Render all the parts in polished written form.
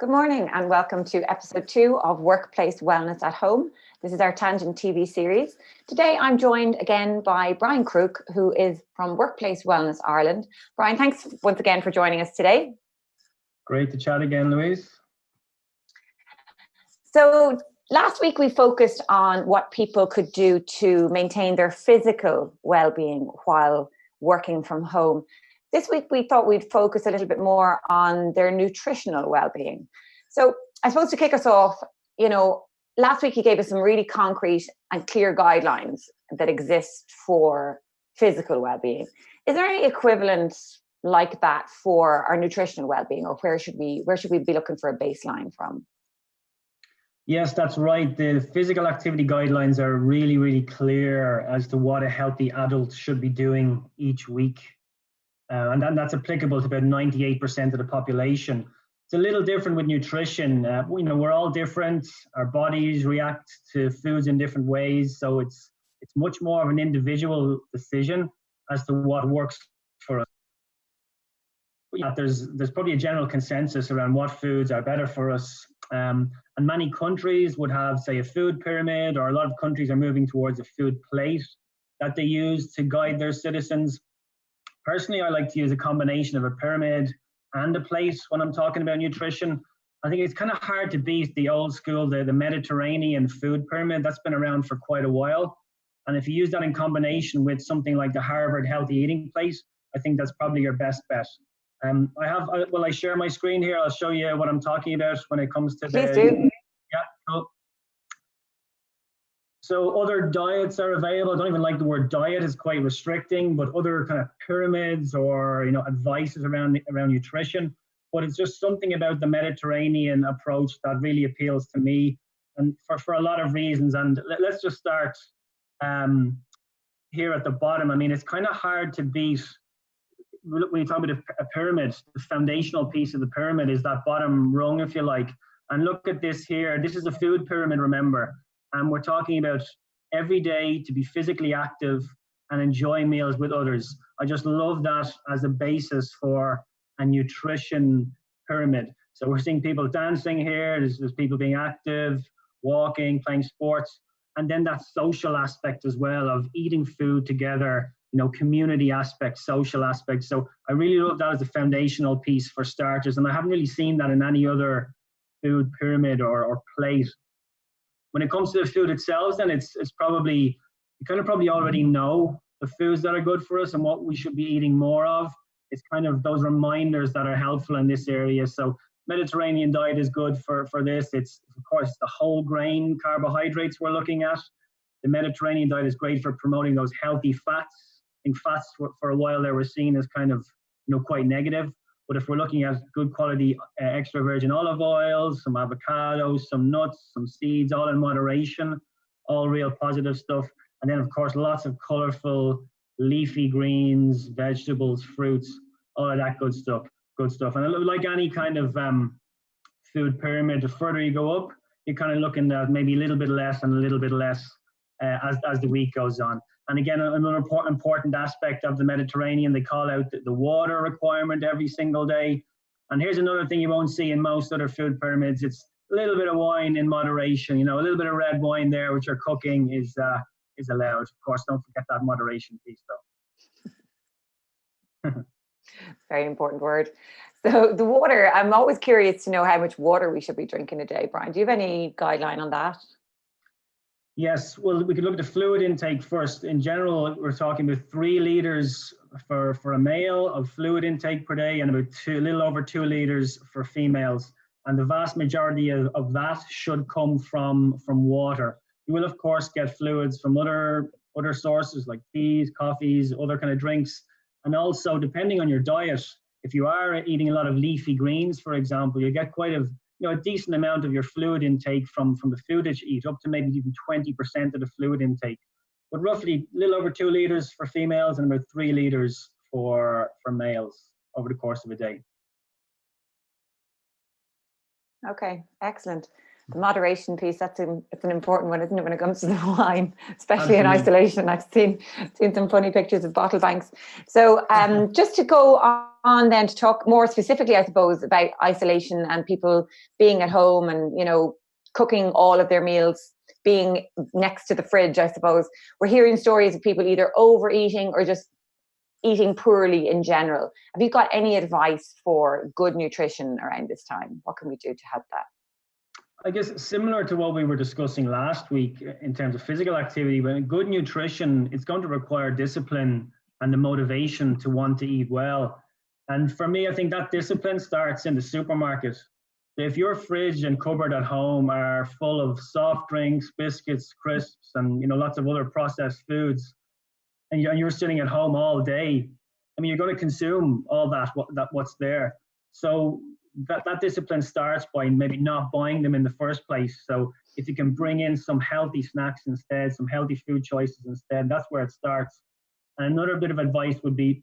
Good morning and welcome to episode 2 of Workplace Wellness at Home. This is our Tangent TV series. Today I'm joined again by Brian Crooke, who is from Workplace Wellness Ireland. Brian, thanks once again for joining us today. Great to chat again, Louise. So last week we focused on what people could do to maintain their physical well-being while working from home. This week, we thought we'd focus a little bit more on their nutritional well-being. So I suppose to kick us off, last week you gave us some really concrete and clear guidelines that exist for physical well-being. Is there any equivalent like that for our nutritional well-being, or where should we be looking for a baseline from? Yes, that's right. The physical activity guidelines are really, really clear as to what a healthy adult should be doing each week. And that's applicable to about 98% of the population. It's a little different with nutrition. We're all different. Our bodies react to foods in different ways. So it's much more of an individual decision as to what works for us. Yeah, there's probably a general consensus around what foods are better for us. And many countries would have, say, a food pyramid, or a lot of countries are moving towards a food plate that they use to guide their citizens. Personally, I like to use a combination of a pyramid and a plate when I'm talking about nutrition. I think it's kind of hard to beat the old school, the Mediterranean food pyramid. That's been around for quite a while. And if you use that in combination with something like the Harvard Healthy Eating Plate, I think that's probably your best bet. Will I share my screen here? I'll show you what I'm talking about when it comes to Please do. Yeah, cool. So other diets are available. I don't even like the word diet, it's quite restricting, but other kind of pyramids or advices around nutrition. But it's just something about the Mediterranean approach that really appeals to me, and for a lot of reasons. And let's just start here at the bottom. I mean, it's kind of hard to beat. When you talk about a pyramid, the foundational piece of the pyramid is that bottom rung, if you like. And look at this here. This is a food pyramid, remember. And we're talking about every day to be physically active and enjoy meals with others. I just love that as a basis for a nutrition pyramid. So we're seeing people dancing here. There's people being active, walking, playing sports. And then that social aspect as well of eating food together, community aspect, social aspect. So I really love that as a foundational piece for starters. And I haven't really seen that in any other food pyramid or plate. When it comes to the food itself, then it's probably, you kind of probably already know the foods that are good for us and what we should be eating more of. It's kind of those reminders that are helpful in this area. So Mediterranean diet is good for this. It's, of course, the whole grain carbohydrates we're looking at. The Mediterranean diet is great for promoting those healthy fats. I think fats for a while there were seen as kind of, quite negative. But if we're looking at good quality extra virgin olive oils, some avocados, some nuts, some seeds, all in moderation, all real positive stuff. And then, of course, lots of colorful leafy greens, vegetables, fruits, all of that good stuff. And like any kind of food pyramid, the further you go up, you're kind of looking at maybe a little bit less and a little bit less as the week goes on. And again, another important aspect of the Mediterranean, they call out the water requirement every single day. And here's another thing you won't see in most other food pyramids. It's a little bit of wine in moderation. A little bit of red wine there, which you're cooking, is allowed. Of course, don't forget that moderation piece, though. Very important word. So the water, I'm always curious to know how much water we should be drinking a day. Brian, do you have any guideline on that? Yes, well, we could look at the fluid intake first. In general, we're talking about 3 liters for a male of fluid intake per day, and about a little over 2 liters for females. And the vast majority of that should come from water. You will, of course, get fluids from other sources like teas, coffees, other kind of drinks. And also, depending on your diet, if you are eating a lot of leafy greens, for example, you get quite a decent amount of your fluid intake from the food that you eat, up to maybe even 20% of the fluid intake. But roughly a little over 2 liters for females and about 3 liters for males over the course of a day. Okay, excellent. The moderation piece, it's an important one, isn't it, when it comes to the wine, especially Absolutely. In isolation. I've seen some funny pictures of bottle banks. So just to go on on then to talk more specifically, I suppose, about isolation and people being at home and, you know, cooking all of their meals, being next to the fridge, I suppose. We're hearing stories of people either overeating or just eating poorly in general. Have you got any advice for good nutrition around this time? What can we do to help that? I guess similar to what we were discussing last week in terms of physical activity, when good nutrition, it's going to require discipline and the motivation to want to eat well. And for me, I think that discipline starts in the supermarket. If your fridge and cupboard at home are full of soft drinks, biscuits, crisps, and, you know, lots of other processed foods, and you're sitting at home all day, I mean, you're going to consume all what's there. So that discipline starts by maybe not buying them in the first place. So if you can bring in some healthy snacks instead, some healthy food choices instead, that's where it starts. And another bit of advice would be,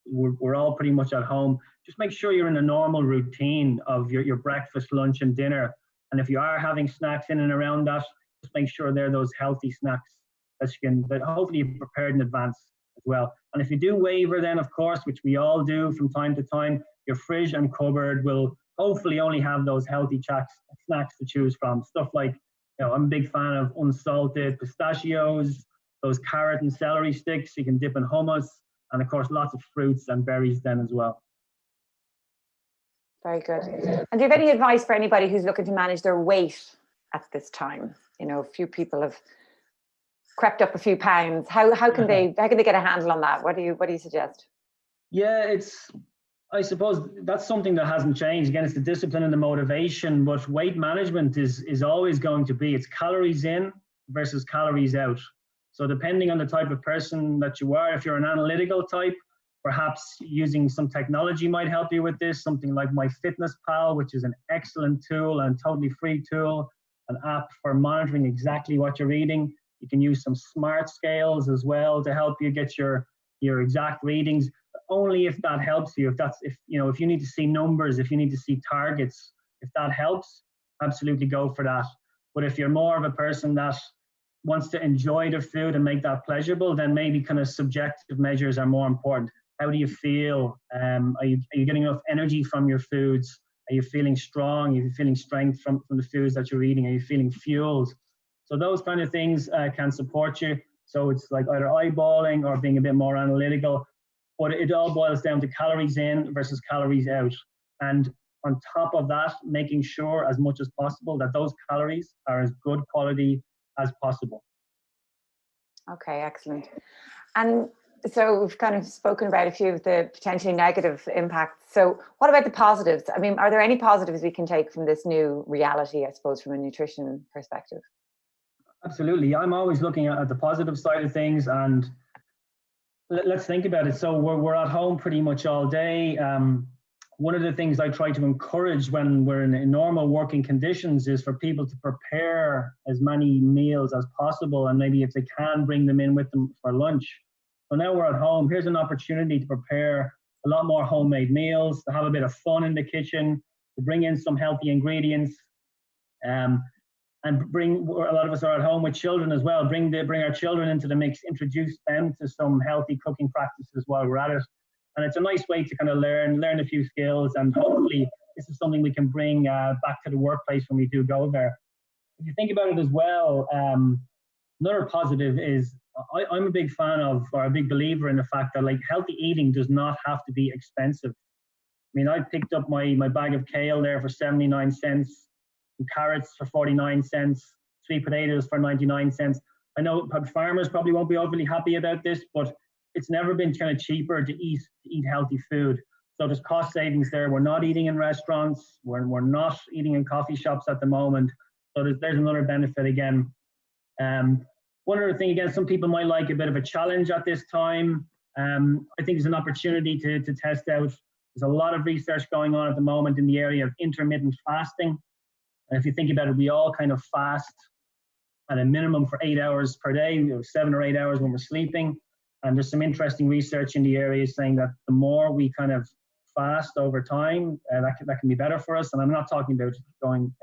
we're all pretty much at home. Just make sure you're in a normal routine of your breakfast, lunch, and dinner. And if you are having snacks in and around that, just make sure they're those healthy snacks that hopefully you've prepared in advance as well. And if you do waver, then of course, which we all do from time to time, your fridge and cupboard will hopefully only have those healthy snacks to choose from. Stuff like, you know, I'm a big fan of unsalted pistachios, those carrot and celery sticks you can dip in hummus, and of course lots of fruits and berries then as well. Very good. And do you have any advice for anybody who's looking to manage their weight at this time? You know, a few people have crept up a few pounds. How can they get a handle on that? What do you suggest? Yeah, I suppose that's something that hasn't changed. Again, it's the discipline and the motivation, but weight management is always going to be, it's calories in versus calories out. So depending on the type of person that you are, if you're an analytical type, perhaps using some technology might help you with this, something like MyFitnessPal, which is an excellent tool and totally free tool, an app for monitoring exactly what you're eating. You can use some smart scales as well to help you get your exact readings, only if that helps you. If you need to see numbers, if you need to see targets, if that helps, absolutely go for that. But if you're more of a person that wants to enjoy the food and make that pleasurable, then maybe kind of subjective measures are more important. How do you feel? Are you getting enough energy from your foods? Are you feeling strong? Are you feeling strength from the foods that you're eating? Are you feeling fueled? So those kind of things can support you. So it's like either eyeballing or being a bit more analytical, but it all boils down to calories in versus calories out. And on top of that, making sure as much as possible that those calories are as good quality as possible. Okay, excellent. And so we've kind of spoken about a few of the potentially negative impacts. So what about the positives? I mean, are there any positives we can take from this new reality, I suppose, from a nutrition perspective? Absolutely. I'm always looking at the positive side of things, and let's think about it. So we're at home pretty much all day. One of the things I try to encourage when we're in normal working conditions is for people to prepare as many meals as possible, and maybe if they can, bring them in with them for lunch. So now we're at home. Here's an opportunity to prepare a lot more homemade meals, to have a bit of fun in the kitchen, to bring in some healthy ingredients, and bring, a lot of us are at home with children as well, bring our children into the mix, introduce them to some healthy cooking practices while we're at it. And it's a nice way to kind of learn a few skills, and hopefully this is something we can bring back to the workplace when we do go there. If you think about it as well, another positive is I'm a big fan of, or a big believer in the fact that, like, healthy eating does not have to be expensive. I mean, I picked up my bag of kale there for 79 cents, carrots for 49 cents, sweet potatoes for 99 cents. I know farmers probably won't be overly happy about this, but it's never been kind of cheaper to eat healthy food. So there's cost savings there. We're not eating in restaurants. We're not eating in coffee shops at the moment. So there's another benefit again. One other thing, again, some people might like a bit of a challenge at this time. I think there's an opportunity to test out. There's a lot of research going on at the moment in the area of intermittent fasting. And if you think about it, we all kind of fast at a minimum for 8 hours per day, 7 or 8 hours when we're sleeping. And there's some interesting research in the area saying that the more we kind of fast over time, that can be better for us. And I'm not talking about going,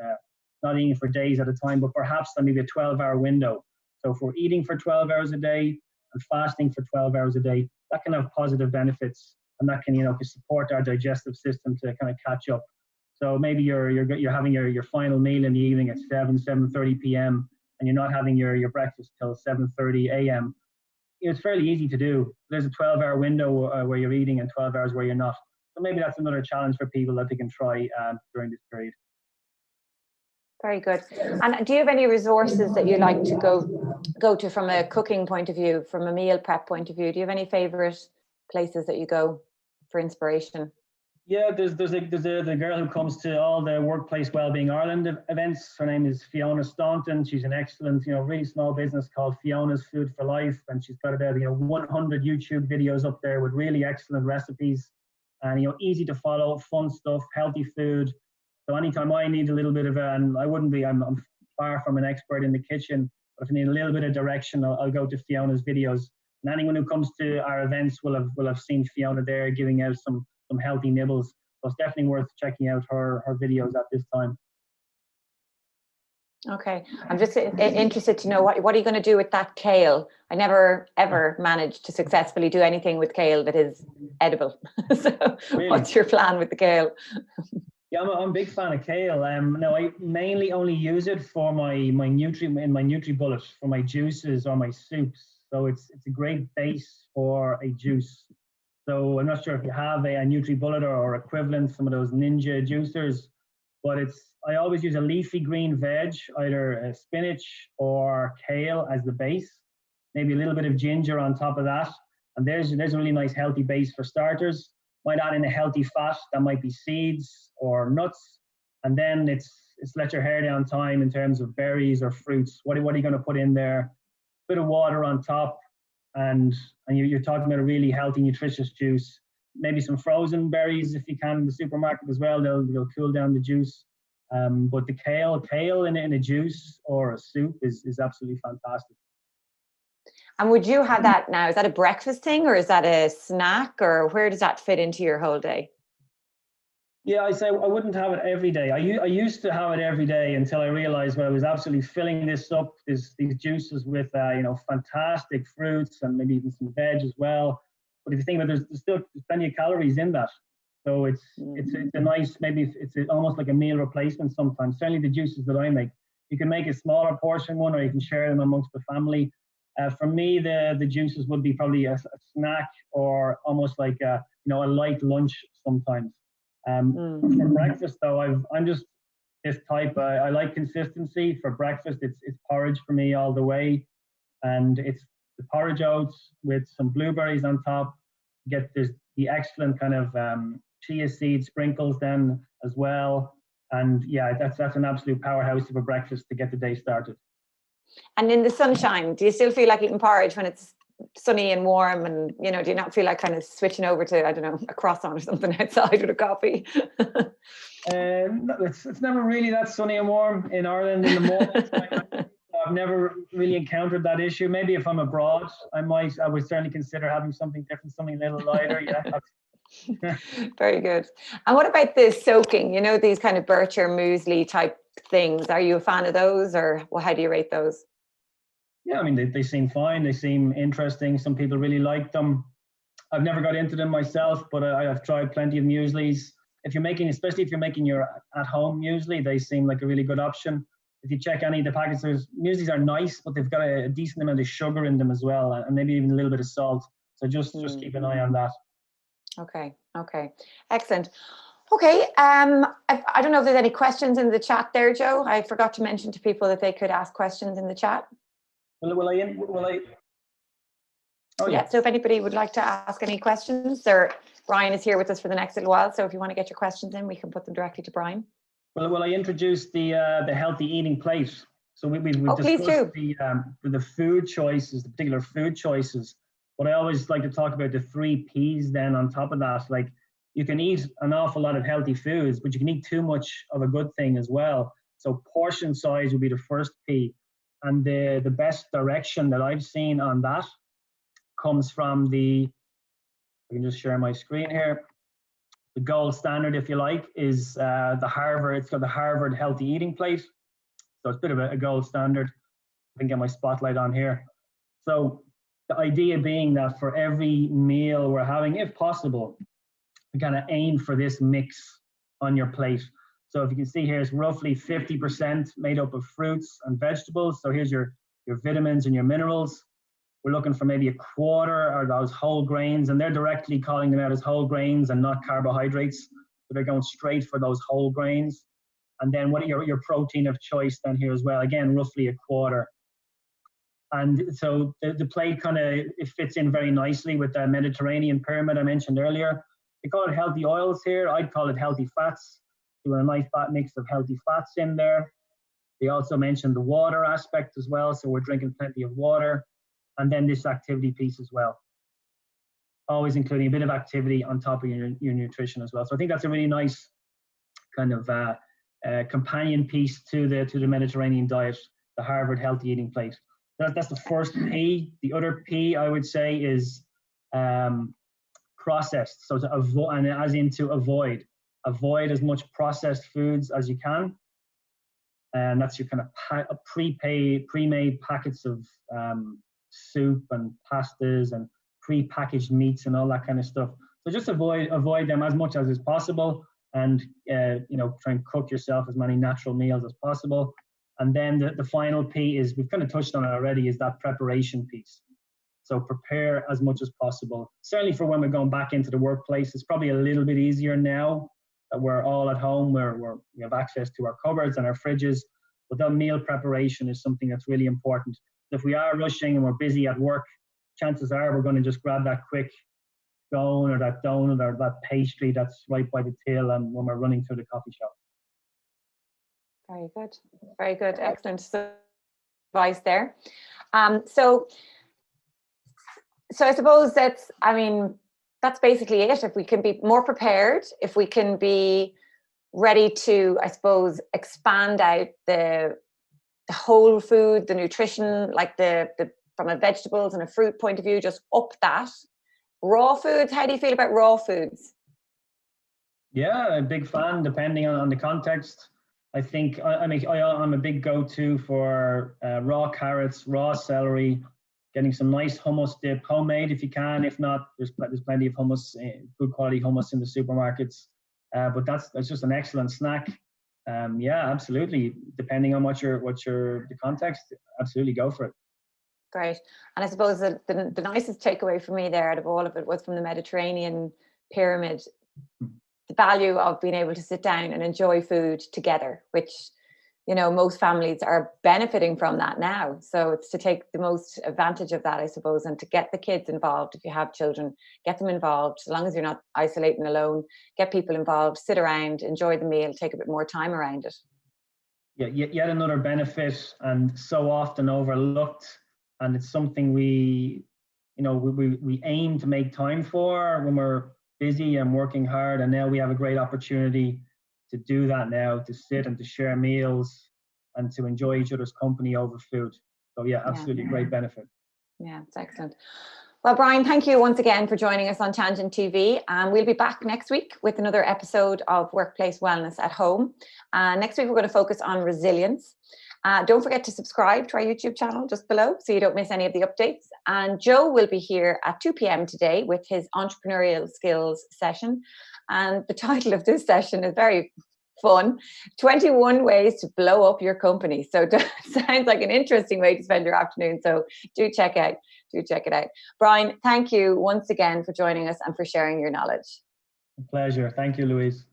not eating for days at a time, but perhaps maybe a 12-hour window. So if we're eating for 12 hours a day and fasting for 12 hours a day, that can have positive benefits and that can, you know, can support our digestive system to kind of catch up. So maybe you're having your final meal in the evening at 7:30 p.m. and you're not having your breakfast till 7:30 a.m. It's fairly easy to do. There's a 12-hour window where you're eating and 12 hours where you're not. So maybe that's another challenge for people that they can try during this period. Very good. And do you have any resources that you like to go to from a cooking point of view, from a meal prep point of view? Do you have any favorite places that you go for inspiration? Yeah, there's the girl who comes to all the Workplace Wellbeing Ireland events. Her name is Fiona Staunton. She's an excellent, you know, really small business called Fiona's Food for Life, and she's got about, you know, 100 YouTube videos up there with really excellent recipes, and, you know, easy to follow, fun stuff, healthy food. So anytime I need a little bit of, and I'm far from an expert in the kitchen, but if I need a little bit of direction, I'll go to Fiona's videos. And anyone who comes to our events will have seen Fiona there giving out some healthy nibbles. So it's definitely worth checking out her videos at this time. Okay, I'm just interested to know what are you going to do with that kale? I never ever managed to successfully do anything with kale that is edible. So really? What's your plan with the kale? Yeah, I'm a big fan of kale. No, I mainly only use it for my NutriBullet, for my juices or my soups. So it's a great base for a juice. So I'm not sure if you have a NutriBullet or equivalent, some of those Ninja juicers, but I always use a leafy green veg, either spinach or kale as the base, maybe a little bit of ginger on top of that. And there's a really nice healthy base for starters. Might add in a healthy fat, that might be seeds or nuts. And then it's let your hair down time in terms of berries or fruits. What are you going to put in there? Bit of water on top. And you're talking about a really healthy, nutritious juice. Maybe some frozen berries if you can in the supermarket as well. They'll cool down the juice. But the kale in a juice or a soup is absolutely fantastic. And would you have that now? Is that a breakfast thing or is that a snack, or where does that fit into your whole day? Yeah, I say I wouldn't have it every day. I used to have it every day until I realized I was absolutely filling this up, these juices with you know, fantastic fruits and maybe even some veg as well. But if you think about it, there's still plenty of calories in that. So it's a nice, maybe it's almost like a meal replacement sometimes. Certainly the juices that I make, you can make a smaller portion one, or you can share them amongst the family. For me, the juices would be probably a snack, or almost like a light lunch sometimes. For breakfast though, I'm just this type. I like consistency. For breakfast, it's porridge for me all the way, and it's the porridge oats with some blueberries on top. Get the excellent kind of chia seed sprinkles then as well, and yeah, that's an absolute powerhouse of a breakfast to get the day started. And in the sunshine, do you still feel like eating porridge when it's sunny and warm, and do you not feel like kind of switching over to, I don't know, a croissant or something outside with a coffee? It's never really that sunny and warm in Ireland in the morning. I've never really encountered that issue. Maybe if I'm abroad, I would certainly consider having something different, something a little lighter. Yeah. Very good. And what about the soaking? These kind of Bircher muesli type things. Are you a fan of those, or how do you rate those? Yeah, I mean, they seem fine. They seem interesting. Some people really like them. I've never got into them myself, but I've tried plenty of mueslis. Especially if you're making your at-home muesli, they seem like a really good option. If you check any of the packets, mueslis are nice, but they've got a decent amount of sugar in them as well, and maybe even a little bit of salt. So just keep an eye on that. Okay. Excellent. Okay. I don't know if there's any questions in the chat there, Joe. I forgot to mention to people that they could ask questions in the chat. Will I? Oh, yeah. So if anybody would like to ask any questions, Brian is here with us for the next little while. So if you want to get your questions in, we can put them directly to Brian. Well, will I introduce the healthy eating plate? So we've discussed the food choices, the particular food choices. But I always like to talk about the 3 Ps then on top of that. Like, you can eat an awful lot of healthy foods, but you can eat too much of a good thing as well. So portion size would be the first P. And the best direction that I've seen on that comes from I can just share my screen here. The gold standard, if you like, is it's got the Harvard Healthy Eating Plate. So it's a bit of a gold standard. I can get my spotlight on here. So The idea being that for every meal we're having, if possible, we kind of aim for this mix on your plate. So if you can see here, it's roughly 50% made up of fruits and vegetables. So here's your vitamins and your minerals. We're looking for maybe a quarter are those whole grains, and they're directly calling them out as whole grains and not carbohydrates. So they're going straight for those whole grains. And then what are your protein of choice then here as well? Again, roughly a quarter. And so the plate kind of, it fits in very nicely with the Mediterranean pyramid I mentioned earlier. They call it healthy oils here. I'd call it healthy fats. Doing a nice fat mix of healthy fats in there. They also mentioned the water aspect as well. So we're drinking plenty of water. And then this activity piece as well. Always including a bit of activity on top of your nutrition as well. So I think that's a really nice kind of companion piece to the Mediterranean diet, the Harvard Healthy Eating Plate. That's the first P. The other P I would say is processed. So to avoid, and as in to avoid as much processed foods as you can. And that's your kind of pre-made packets of soup and pastas and pre-packaged meats and all that kind of stuff. So just avoid them as much as is possible, and try and cook yourself as many natural meals as possible. And then the final P is, we've kind of touched on it already, is that preparation piece. So prepare as much as possible. Certainly for when we're going back into the workplace, it's probably a little bit easier now that we're all at home, where we have access to our cupboards and our fridges. But that meal preparation is something that's really important. If we are rushing and we're busy at work, chances are we're going to just grab that quick scone or that donut or that pastry that's right by the till, and when we're running through the coffee shop. Very good. Very good. Excellent advice there. So I suppose that's basically it. If we can be more prepared, if we can be ready to, I suppose, expand out the whole food, the nutrition, like the from a vegetables and a fruit point of view, just up that. Raw foods, how do you feel about raw foods? Yeah, a big fan, depending on the context. I think I'm a big go-to for raw carrots, raw celery, getting some nice hummus dip, homemade if you can. If not, there's plenty of hummus, good quality hummus in the supermarkets. But that's just an excellent snack. Yeah, absolutely. Depending on what the context, absolutely go for it. Great. And I suppose the nicest takeaway for me there out of all of it was from the Mediterranean pyramid, the value of being able to sit down and enjoy food together, which, most families are benefiting from that now. So it's to take the most advantage of that, I suppose, and to get the kids involved. If you have children, get them involved. As long as you're not isolating alone, get people involved, sit around, enjoy the meal, take a bit more time around it. Yeah, yet another benefit, and so often overlooked. And it's something we aim to make time for when we're busy and working hard. And now we have a great opportunity to do that now, to sit and to share meals and to enjoy each other's company over food. So yeah, absolutely great benefit. Yeah, it's excellent. Well, Brian, thank you once again for joining us on Tangent TV. We'll be back next week with another episode of Workplace Wellness at Home. Next week, we're going to focus on resilience. Don't forget to subscribe to our YouTube channel just below so you don't miss any of the updates. And Joe will be here at 2 p.m. today with his entrepreneurial skills session. And the title of this session is very fun: 21 ways to blow up your company. So it sounds like an interesting way to spend your afternoon. So do check it out. Brian, thank you once again for joining us and for sharing your knowledge. A pleasure. Thank you, Louise.